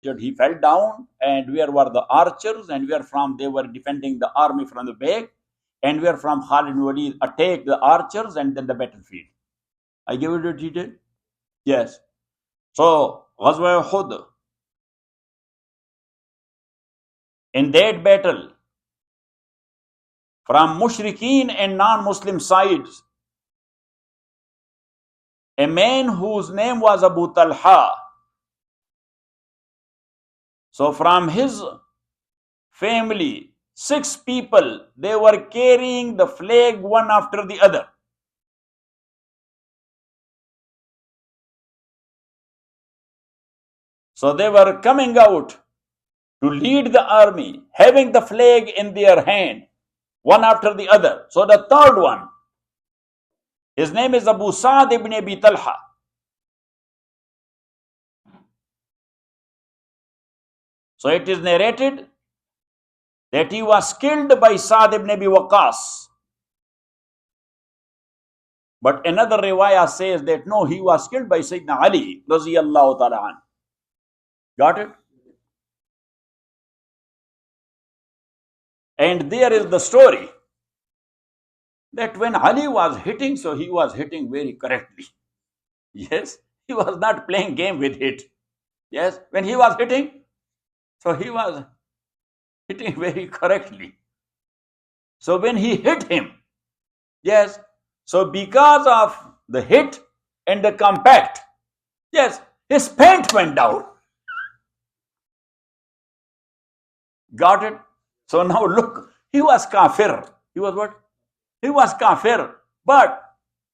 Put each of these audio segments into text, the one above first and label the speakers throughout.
Speaker 1: he fell down, and where were the archers, and where from they were defending the army from the back, and where from Khalid bin Walid attacked the archers and then the battlefield. I give you the detail. Yes. So Ghazwa Uhud, in that battle, from Mushrikeen and non-Muslim sides, a man whose name was Abu Talha. So from his family, 6 people, they were carrying the flag one after the other. So they were coming out to lead the army, having the flag in their hand, one after the other. So the third one, his name is Abu Sa'd ibn Abi Talha. So it is narrated that he was killed by Sa'd ibn Abi Waqqas. But another riwayah says that no, he was killed by Sayyidina Ali radiyallahu ta'ala an. Got it? And there is the story that when Ali was hitting, so he was hitting very correctly. Yes, he was not playing game with it. Yes, when he was hitting, so he was hitting very correctly. So when he hit him, yes, so because of the hit and the compact, yes, his pant went down. Got it? So now look, he was kafir. He was what? He was kafir. But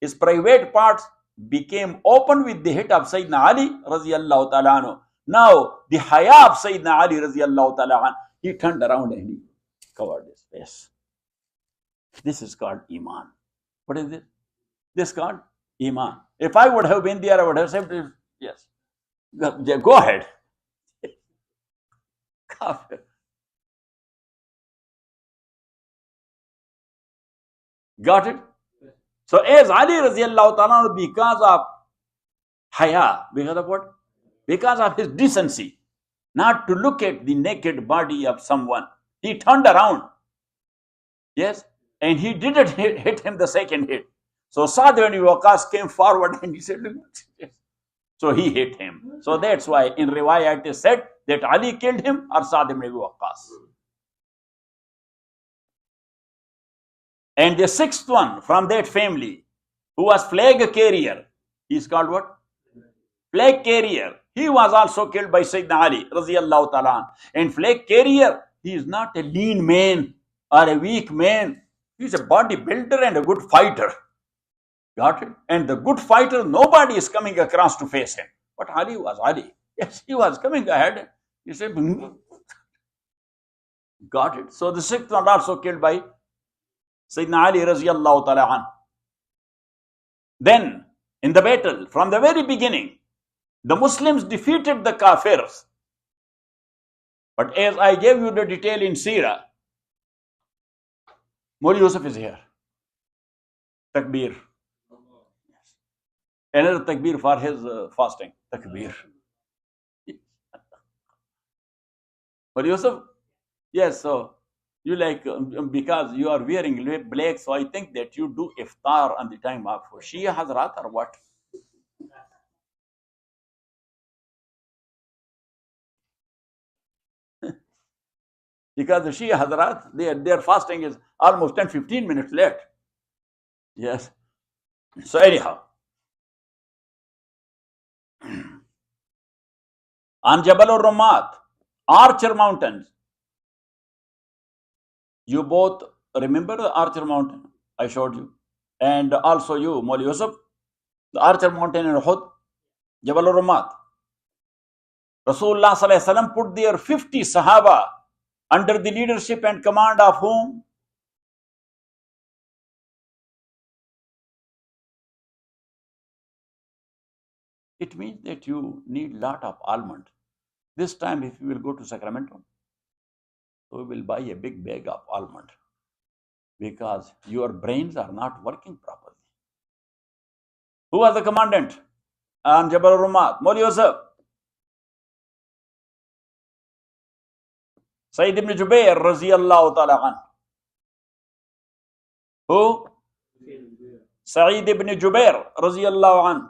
Speaker 1: his private parts became open with the hit of Sayyidina Ali radiyallahu ta'ala anhu. Now the haya of Sayyidina Ali radiyallahu ta'ala anhu, he turned around and he covered his face. This is called Iman. What is this? This is called Iman. If I would have been there, I would have said, yes, go ahead. Kafir. Got it? So as Ali radiallahu ta'ala, because of haya, because of what? Because of his decency, not to look at the naked body of someone, he turned around. Yes? And he didn't hit him the second hit. So Sa'd ibn Waqqas came forward and he said, yes. So he hit him. So that's why in riwayah it is said that Ali killed him or Sa'd ibn Waqqas. And the 6th one from that family, who was flag carrier, he is called what? Flag carrier. He was also killed by Sayyidina Ali radiyallahu ta'ala. And flag carrier, he is not a lean man or a weak man. He is a bodybuilder and a good fighter. Got it? And the good fighter, nobody is coming across to face him. But Ali was Ali. Yes, he was coming ahead. He said, got it? So the 6th one also killed by Sayyidina Ali radiyallahu ta'ala an. Then, in the battle, from the very beginning, the Muslims defeated the Kafirs. But as I gave you the detail in Seerah, Mawli Yusuf is here. Takbir. Another takbir for his fasting. Takbir. Mawli Yusuf? Yes, so you like, because you are wearing black, so I think that you do iftar on the time of Shia Hazrat or what? Because the Shia Hazrat, their fasting is almost 10-15 minutes late. Yes. So anyhow, on Jabal al-Rumat, Archer Mountains, you both remember the Archer Mountain I showed you, and also you, Mawli Yusuf, the Archer Mountain in Uhud, Jabal al-Rumat. Rasulullah sallallahu alaihi wasallam put there 50 Sahaba under the leadership and command of whom? It means that you need lot of almond. This time if you will go to Sacramento, so we will buy a big bag of almond because your brains are not working properly. Who was the commandant on Jabal al-Rumat? Mawli Yusuf. Sayyid ibn Jubair raziyallahu ta'ala an. Who? Sayyid ibn Jubair raziyallahu an.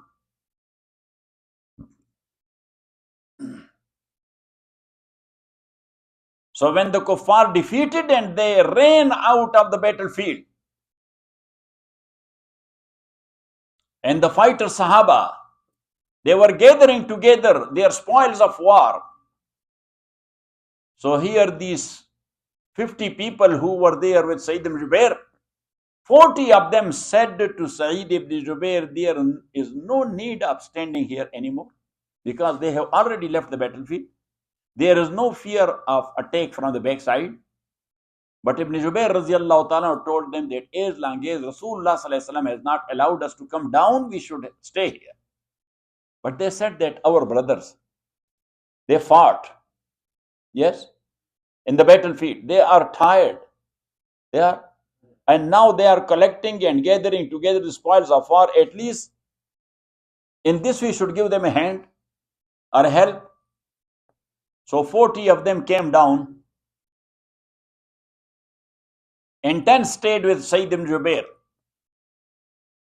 Speaker 1: So when the kuffar defeated and they ran out of the battlefield, and the fighter Sahaba, they were gathering together their spoils of war. So here these 50 people who were there with Sayyid ibn Jubair, 40 of them said to Sayyid ibn Jubair, there is no need of standing here anymore because they have already left the battlefield. There is no fear of attack from the backside. But Ibn Jubair radiallahu ta'ala told them that as long as Rasulullah sallallahu alaihi wasallam has not allowed us to come down, we should stay here. But they said that our brothers, they fought, yes, in the battlefield. They are tired. And now they are collecting and gathering together the spoils of war. At least in this we should give them a hand or help. So 40 of them came down and 10 stayed with Sayyid ibn Jubair.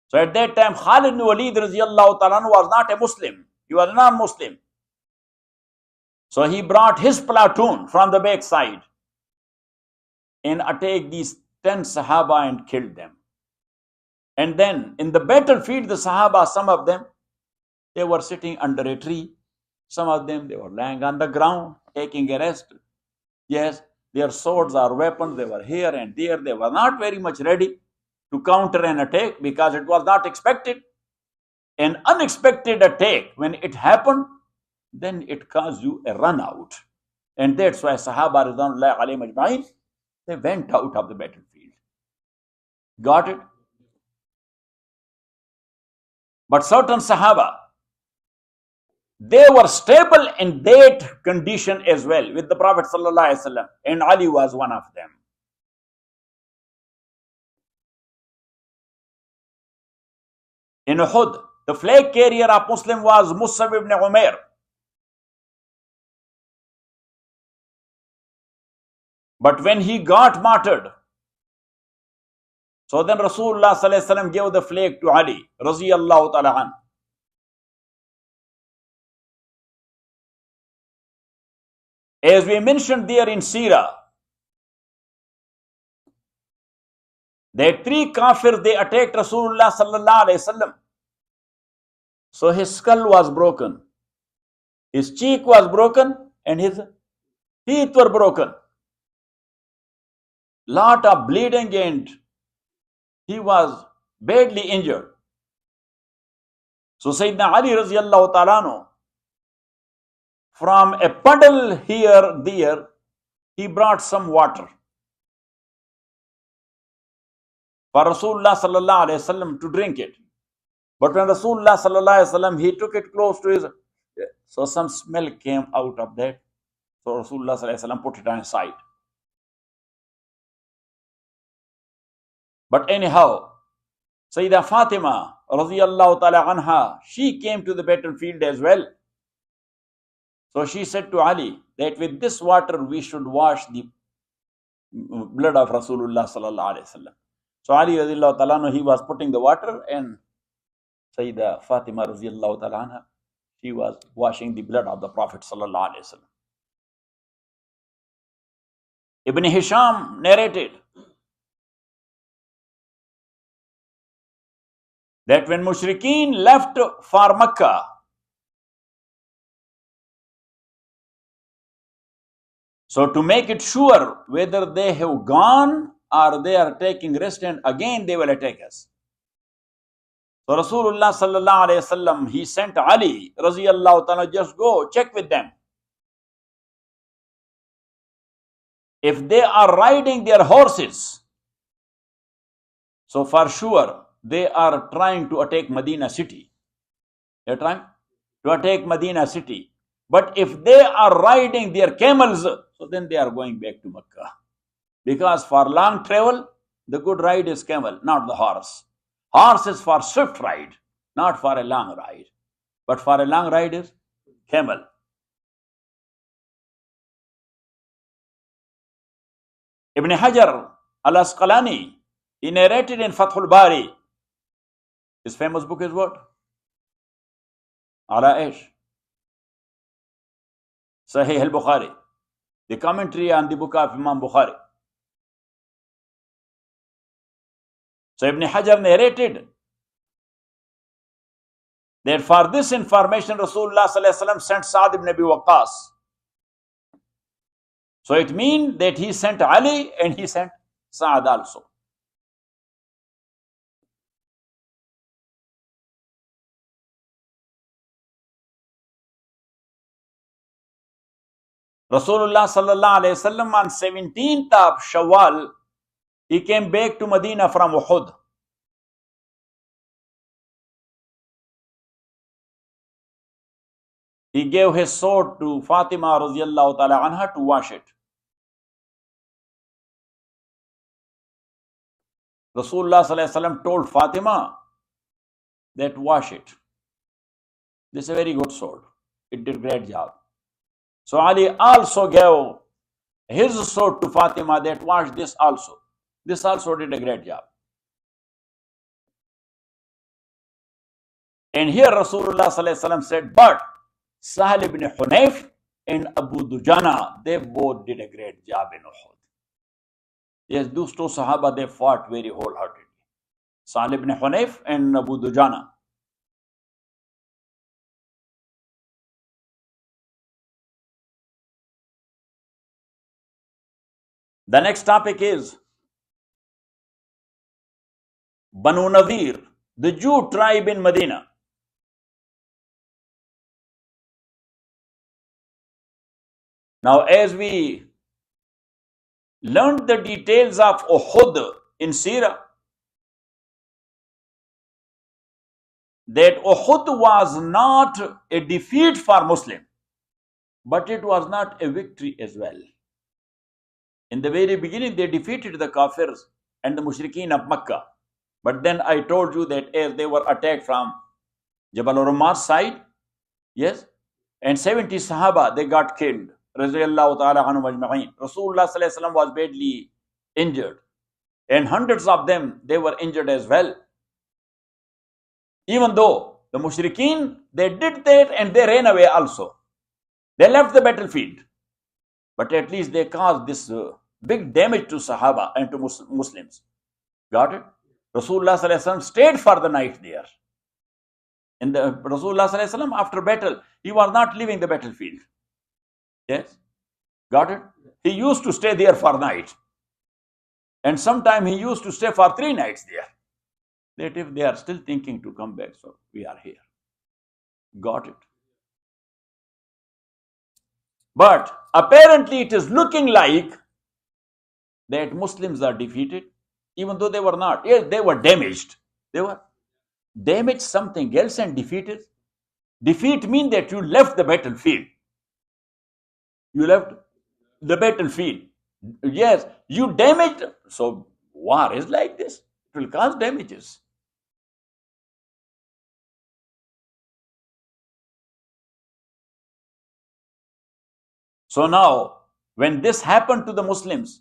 Speaker 1: So at that time, Khalid ibn Walid radiallahu ta'ala was not a Muslim. He was a non-Muslim. So he brought his platoon from the backside and attacked these 10 Sahaba and killed them. And then in the battlefield, the Sahaba, some of them, they were sitting under a tree. Some of them, they were lying on the ground, taking a rest. Yes, their swords or weapons, they were here and there. They were not very much ready to counter an attack because it was not expected. An unexpected attack, when it happened, then it caused you a run out. And that's why Sahaba ridwanullahi alayhim ajma'in, they went out of the battlefield. Got it? But certain Sahaba, they were stable in that condition as well with the Prophet sallallahu alaihi wasallam, and Ali was one of them. In Uhud, the flag carrier of Muslim was Mus'ab ibn Umair. But when he got martyred, so then Rasulullah sallallahu alaihi wasallam gave the flag to Ali radiyallahu ta'ala an. As we mentioned there in Seerah, that 3 kafirs, they attacked Rasulullah sallallahu alaihi wasallam. So his skull was broken, his cheek was broken, and his teeth were broken. Lot of bleeding, and he was badly injured. So Sayyidina Ali radiallahu ta'ala anhu, from a puddle here, there, he brought some water for Rasulullah sallallahu alaihi wasallam to drink it. But when Rasulullah sallallahu alaihi wasallam, he took it close to his, so some smell came out of that. So Rasulullah sallallahu alaihi wasallam put it on his side. But anyhow, Sayyidah Fatima radiyallahu ta'ala anha, she came to the battlefield as well. So she said to Ali that with this water we should wash the blood of Rasulullah sallallahu alaihi wasallam. So Ali radiyallahu ta'ala anhu, he was putting the water, and Sayyidah Fatima radiyallahu ta'ala anha, she was washing the blood of the Prophet sallallahu alaihi wasallam. Ibn Hisham narrated that when Mushrikeen left for Makkah, so to make it sure whether they have gone or they are taking rest and again they will attack us. So Rasulullah sallallahu alaihi wasallam, he sent Ali radiyallahu ta'ala, just go check with them. If they are riding their horses, so for sure they are trying to attack Medina city. They are trying to attack Medina city. But if they are riding their camels, so then they are going back to Makkah. Because for long travel, the good ride is camel, not the horse. Horse is for swift ride, not for a long ride. But for a long ride is camel. Ibn Hajar al-Asqalani, he narrated in Fathul Bari. His famous book is what? Aaisha. Sahih al-Bukhari. The commentary on the book of Imam Bukhari. So Ibn Hajar narrated that for this information Rasulullah sallallahu alaihi wasallam sent Sa'd ibn Abi Waqqas. So it means that he sent Ali and he sent Sa'd also. Rasulullah sallallahu alaihi wasallam on 17th of Shawwal, he came back to Medina from Uhud. He gave his sword to Fatima radiyallahu ta'ala anha to wash it. Rasulullah sallallahu alaihi wasallam told Fatima that wash it. This is a very good sword. It did a great job. So Ali also gave his sword to Fatima that wash this also. This also did a great job. And here Rasulullah sallallahu alaihi wasallam said, but Sahel ibn Hunayf and Abu Dujana, they both did a great job in Uhud. Yes, those two Sahaba, they fought very wholeheartedly. Sahel ibn Hunayf and Abu Dujana. The next topic is Banu Nadir, the Jew tribe in Medina. Now, as we learned the details of Uhud in Seerah, that Uhud was not a defeat for Muslim, but it was not a victory as well. In the very beginning, they defeated the Kafirs and the Mushrikeen of Makkah. But then I told you that as they were attacked from Jabal Urmar's side, yes, and 70 Sahaba, they got killed. Rasulullah sallallahu alaihi wasallam was badly injured. And hundreds of them, they were injured as well. Even though the Mushrikeen, they did that and they ran away also. They left the battlefield. But at least they caused this big damage to Sahaba and to Muslims. Got it? Rasulullah sallallahu alaihi wasallam stayed for the night there. And Rasulullah sallallahu alaihi wasallam, after battle, he was not leaving the battlefield. Yes? Got it? He used to stay there for night. And sometime he used to stay for 3 nights there. That if they are still thinking to come back, so we are here. Got it? But apparently it is looking like that Muslims are defeated, even though they were not. Yes, they were damaged. They were damaged something else and defeated. Defeat means that you left the battlefield. You left the battlefield. Yes, you damaged. So war is like this. It will cause damages. So now, when this happened to the Muslims,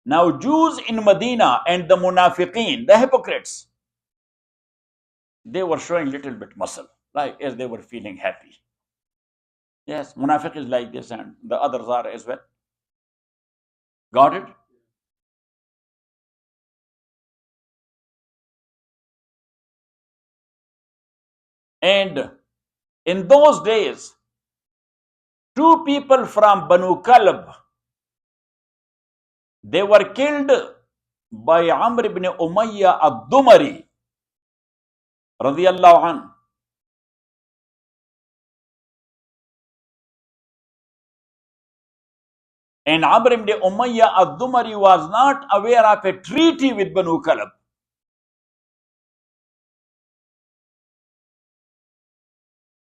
Speaker 1: now Jews in Medina and the Munafiqeen, the hypocrites, they were showing little bit muscle, like as they were feeling happy. Yes, Munafiq is like this and the others are as well. Got it? And in those days, 2 people from Banu Kalb, they were killed by Amr ibn Umayyah ad-Dumari radiyallahu anhu. And Amr ibn Umayyah ad-Dumari was not aware of a treaty with Banu Kalb.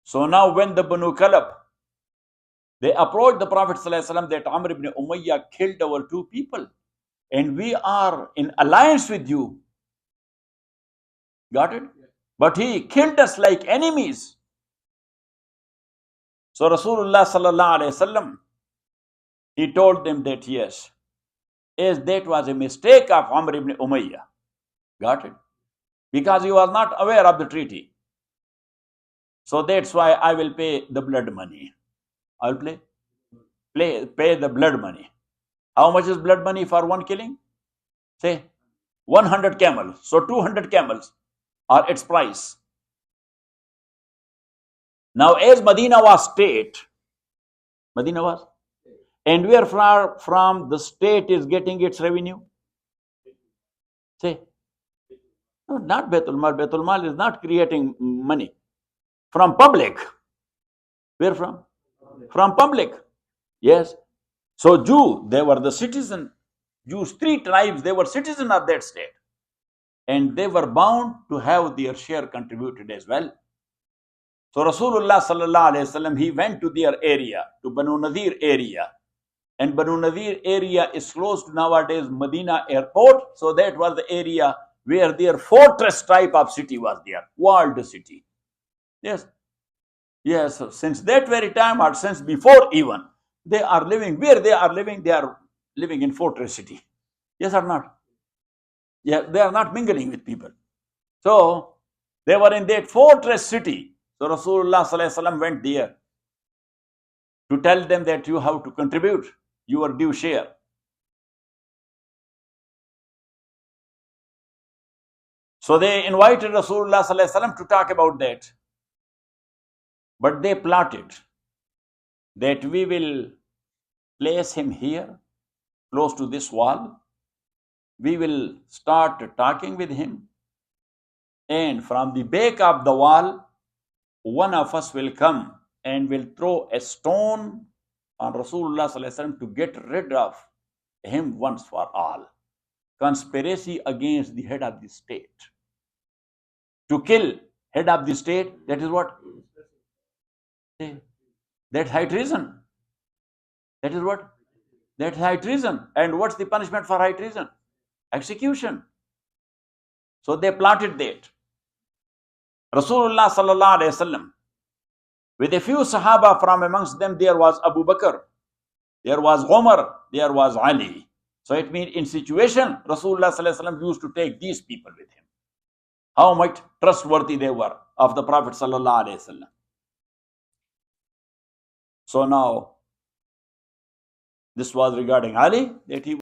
Speaker 1: So now when the Banu Kalb, they approached the Prophet ﷺ that Amr ibn Umayyah killed our 2 people and we are in alliance with you. Got it? But he killed us like enemies. So Rasulullah sallallahu alaihi wasallam, he told them that yes, is that was a mistake of Amr ibn Umayyah. Got it? Because he was not aware of the treaty. So that's why I will pay the blood money. I will pay the blood money. How much is blood money for one killing? Say 100 camels. So 200 camels are its price. Now, as Medina was state, Medina was, and where from the state is getting its revenue? Say, no, not Baitul Mal. Baitul Mal is not creating money. From public. Where from? From public. Yes. So Jew, they were the citizen. Jews, 3 tribes, they were citizens of that state. And they were bound to have their share contributed as well. So Rasulullah sallallahu alayhi wasallam, he went to their area, to Banu Nadir area. And Banu Nadir area is close to nowadays Medina airport. So that was the area where their fortress type of city was there, walled city. Yes. Yes, since that very time or since before even, they are living, where they are living in fortress city. Yes or not? Yeah, they are not mingling with people. So they were in that fortress city. So Rasulullah sallallahu alaihi wasallam went there to tell them that you have to contribute your due share. So they invited Rasulullah sallallahu alaihi wasallam to talk about that. But they plotted that we will place him here, close to this wall. We will start talking with him. And from the back of the wall, one of us will come and will throw a stone on Rasulullah sallallahu alaihi wasallam to get rid of him once for all. Conspiracy against the head of the state. To kill head of the state, that is what? That's high treason. That is what? That's high treason. And what's the punishment for high treason? Execution. So they plotted that. Rasulullah sallallahu alaihi wasallam, with a few Sahaba from amongst them, there was Abu Bakr, there was Umar, there was Ali. So it means in situation, Rasulullah sallallahu alaihi wasallam used to take these people with him. How much trustworthy they were of the Prophet sallallahu alaihi wasallam. So now, this was regarding Ali, that he